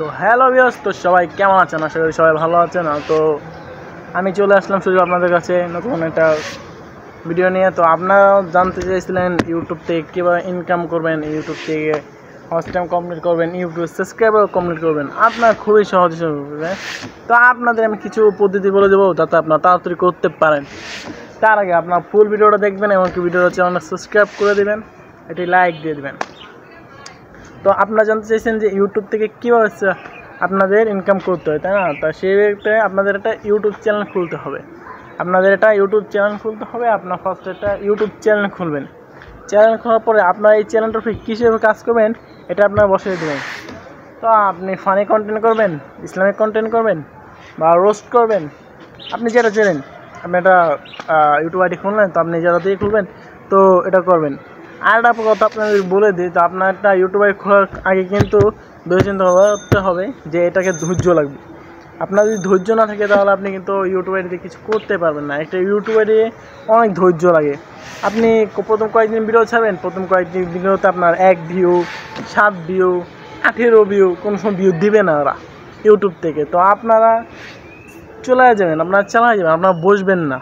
তো hello viewers, তো সবাই কেমন আছেন? আশা করি সবাই ভালো আছেন। তো আমি চলে আসলাম শুধু আপনাদের কাছে নতুন একটা ভিডিও নিয়ে। তো আপনারা জানতে চাইছিলেন ইউটিউব থেকে কীভাবে ইনকাম করবেন, ইউটিউব থেকে ওয়াচ টাইম কমপ্লিট করবেন, ইউটিউব সাবস্ক্রাইবার কমপ্লিট করবেন। আপনার খুবই সহজ হবে। তো আপনাদের আমি কিছু পদ্ধতি বলে দেবো যাতে আপনারা তাড়াতাড়ি করতে পারেন। তার আগে আপনার ফুল ভিডিওটা দেখবেন, এমনকি ভিডিওটা চ্যানেলটা সাবস্ক্রাইব করে দেবেন, এটি লাইক দিয়ে দেবেন। তো আপনারা জানতে চাইছেন যে ইউটিউব থেকে কীভাবে আপনাদের ইনকাম করতে হয়, তাই না? তা সেক্ষেত্রে আপনাদের একটা ইউটিউব চ্যানেল খুলতে হবে। আপনার ফার্স্ট একটা ইউটিউব চ্যানেল খুলবেন। চ্যানেল খোলার পরে আপনার এই চ্যানেলটার কীভাবে কাজ করবেন এটা আপনারা বসিয়ে দেবেন। তো আপনি ফানি কন্টেন্ট করবেন, ইসলামিক কন্টেন্ট করবেন, বা রোস্ট করবেন, আপনি যেটা চেনেন। আপনি একটা ইউটিউব আইডি খুললেন, তো আপনি যেটা দিয়ে খুলবেন তো এটা করবেন। আর একটা কথা আপনাদের বলে দিই, তো আপনার একটা ইউটিউব আইডি খোলার আগে কিন্তু ভেবে চিন্তা করতে হবে যে এটাকে ধৈর্য লাগবে। আপনার যদি ধৈর্য না থাকে তাহলে আপনি কিন্তু ইউটিউব আইডিতে কিছু করতে পারবেন না। একটা ইউটিউব আইডি অনেক ধৈর্য লাগে। আপনি প্রথম কয়েকদিন ভিডিও ছাড়বেন, প্রথম কয়েকদিন ভিডিওতে আপনার 1 ভিউ, 7 ভিউ, 18 ভিউ, কোনো সময় ভিউ দিবে না ওরা ইউটিউব থেকে। তো আপনারা চলে যাবেন, আপনারা চালাই যাবেন, আপনারা বসবেন না।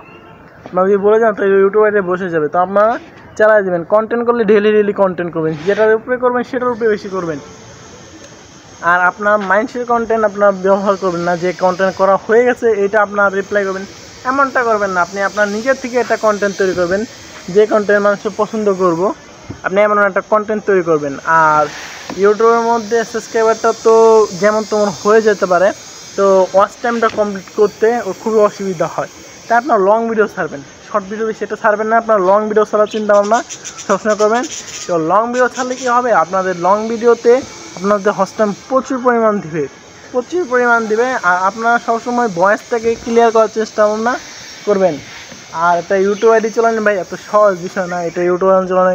আপনারা যদি বলে যান তো ইউটিউব আইডি বসে যাবে। তো আপনারা চালাই দেবেন। কন্টেন্ট করলে ডেলি কন্টেন্ট করবেন, যেটার উপরে করবেন সেটার উপরে বেশি করবেন। আর আপনার মাইন্ডসেট কন্টেন্ট আপনার ব্যবহার করবেন না, যে কন্টেন্ট করা হয়ে গেছে এটা আপনার রিপ্লাই করবেন, এমনটা করবেন না। আপনি আপনার নিজের থেকে একটা কন্টেন্ট তৈরি করবেন, যে কন্টেন্ট মানুষ পছন্দ করব, আপনি এমন একটা কন্টেন্ট তৈরি করবেন। আর ইউটিউবের মধ্যে সাবস্ক্রাইবারটা তো যেমন তেমন হয়ে যেতে পারে, তো ওয়াচ টাইমটা কমপ্লিট করতে খুবই অসুবিধা হয়। তাই আপনার লং ভিডিও ছাড়বেন, শর্ট ভিডিও সেটা ছাড়বেন না। আপনার লং ভিডিও ছাড়ার চিন্তা ভাবনা সবসময় করবেন। তো লং ভিডিও ছাড়লে কী হবে, আপনাদের লং ভিডিওতে আপনাদের ওয়াচ টাইম প্রচুর পরিমাণ দিবে। আর আপনারা সবসময় ভয়েসটাকে ক্লিয়ার করার চেষ্টা ভাবনা করবেন। আর একটা ইউটিউব আইডি চালানো ভাই এত সহজ বিষয় না, এটা ইউটিউব চালানো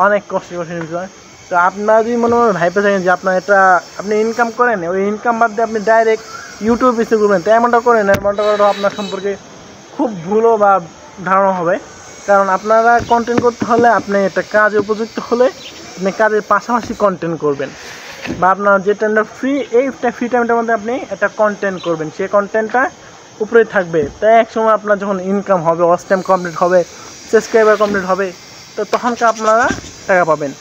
অনেক কষ্টের বিষয়। তো আপনারা যদি মনে ভাইপে থাকেন যে আপনার এটা আপনি ইনকাম করেন, ওই ইনকাম বাদ দিয়ে আপনি ডাইরেক্ট ইউটিউব পিছিয়ে করবেন, তো এমনটা করেন। এমনটা করাটা আপনার সম্পর্কে খুব ভুলও বা ধারণা হবে। কারণ আপনারা কন্টেন্ট করতে হলে, আপনি একটা কাজে উপযুক্ত হলে আপনি কাজের পাশাপাশি কন্টেন্ট করবেন, বা আপনার যে টাইমটা ফ্রি টাইমটার মধ্যে আপনি একটা কন্টেন্ট করবেন, সেই কন্টেন্টটা উপরে থাকবে। তাই এক সময় আপনার যখন ইনকাম হবে, ওয়াচ টাইম কমপ্লিট হবে, সাবস্ক্রাইবার কমপ্লিট হবে, তো তখনকার আপনারা টাকা পাবেন।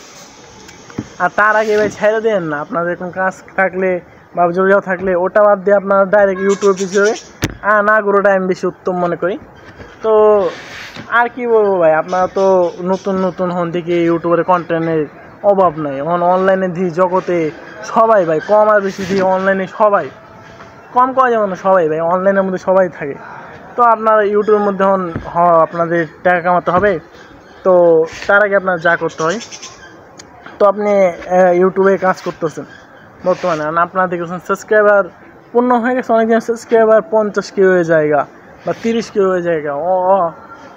আর তার আগে ভাই ছেড়ে দেন না। আপনাদের কোনো কাজ থাকলে বা জরুরি থাকলে ওটা বাদ দিয়ে আপনারা ডাইরেক্ট ইউটিউব পিছিয়ে না করাটা আমি বেশি উত্তম মনে করি। তো আর কি বলবো ভাই, আপনারা তো নতুন হন থেকে ইউটিউবের কন্টেন্টের অভাব নাই। এখন অনলাইনে জগতে সবাই ভাই, কম আর বেশি দিয়ে অনলাইনে সবাই, কম করা যাবে না, সবাই ভাই অনলাইনের মধ্যে সবাই থাকে। তো আপনার ইউটিউবের মধ্যে আপনাদের টাকা কামাতে হবে। তো তার আগে আপনার যা করতে হয়, তো আপনি ইউটিউবে কাজ করতেছেন বর্তমানে, আপনারা দেখেছেন সাবস্ক্রাইবার পূর্ণ হয়ে গেছে। অনেকজন সাবস্ক্রাইবার 50K হয়ে জায়গা বা 30K হয়ে জায়গা,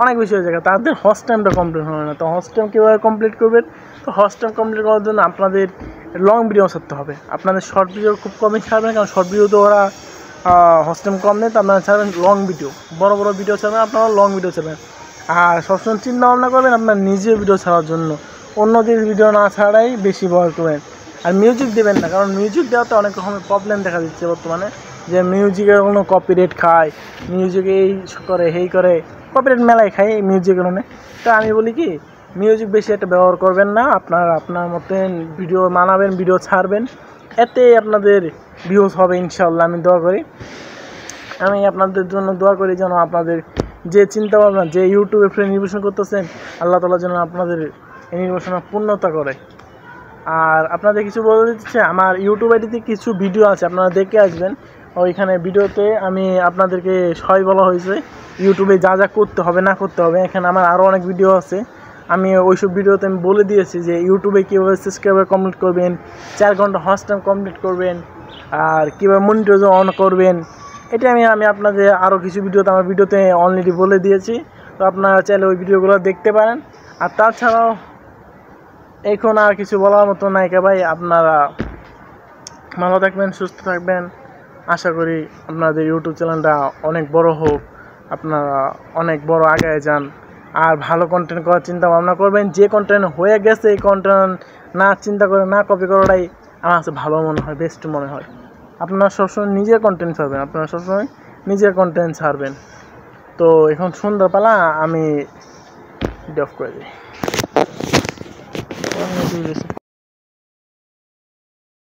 অনেক বেশি হয়ে যায়। তাদের ওয়াচ টাইমটা কমপ্লিট হবে না। তো ওয়াচ টাইম কীভাবে কমপ্লিট করবেন? তো ওয়াচ টাইম কমপ্লিট করার জন্য আপনাদের লং ভিডিও ছাড়তে হবে। আপনাদের শর্ট ভিডিও খুব কমই ছাড়বেন, কারণ শর্ট ভিডিওতে ওরা ওয়াচ টাইম কম নেই। তো আপনারা ছাড়বেন লং ভিডিও, বড় ভিডিও ছাড়বেন, আপনারা লং ভিডিও ছাড়বেন। আর সবসময় চিন্তা ভাবনা করবেন আপনার নিজের ভিডিও ছাড়ার জন্য, অন্যদের ভিডিও না ছাড়াই বেশি ব্যবহার করবেন। আর মিউজিক দেবেন না, কারণ মিউজিক দেওয়াতে অনেক রকমের প্রবলেম দেখা দিচ্ছে বর্তমানে, যে মিউজিকের কোনো কপিরাইট খায়, মিউজিক এই করে সেই করে, কপিরাইট মেলায় খায় এই মিউজিকের কারণে। তো আমি বলি কি, মিউজিক বেশি একটা ব্যবহার করবেন না। আপনার মতন ভিডিও বানাবেন, ভিডিও ছাড়বেন, এতে আপনাদের ভিউজ হবে ইনশাআল্লাহ। আমি দোয়া করি, আমি আপনাদের জন্য দোয়া করি যেন আপনাদের যে চিন্তা ভাবনা, যে ইউটিউবে ফ্রেন্ড নির্বাচন করতেছেন, আল্লাহ তাআলা যেন আপনাদের এই নির্বাচনা পূর্ণতা করে। আর আপনাদের কিছু বলে দিচ্ছে, আমার ইউটিউব আইডিতে কিছু ভিডিও আছে, আপনারা দেখে আসবেন। ওইখানে ভিডিওতে আমি আপনাদেরকে সবাই বলা হয়েছে ইউটিউবে যা যা করতে হবে না করতে হবে। এখানে আমার আরও অনেক ভিডিও আছে, আমি ওইসব ভিডিওতে আমি বলে দিয়েছি যে ইউটিউবে কীভাবে সাবস্ক্রাইবার কমপ্লিট করবেন, 4 ঘন্টা ওয়াচ টাইম কমপ্লিট করবেন, আর কীভাবে মনিটাইজেশন অন করবেন। এটা আমি আপনাদের আরও কিছু ভিডিওতে আমার ভিডিওতে অলরেডি বলে দিয়েছি। তো আপনারা চাইলে ওই ভিডিওগুলো দেখতে পারেন। আর তাছাড়াও এখন আর কিছু বলার মতো নায়িকা ভাই, আপনারা ভালো থাকবেন, সুস্থ থাকবেন। আশা করি আপনাদের ইউটিউব চ্যানেলটা অনেক বড় হোক, আপনারা অনেক বড় আগায় যান। আর ভালো কন্টেন্ট করার চিন্তা ভাবনা করবেন। যে কন্টেন্ট হয়ে গেছে এই কন্টেন্ট না চিন্তা করে না কপি করাটাই আমার কাছে ভালো মনে হয়, বেস্ট মনে হয়। আপনারা সবসময় নিজের কন্টেন্ট ছাড়বেন, আপনারা সবসময় নিজের কন্টেন্ট ছাড়বেন। তো এখন সুন্দর পালা, আমি অফ করে দিই।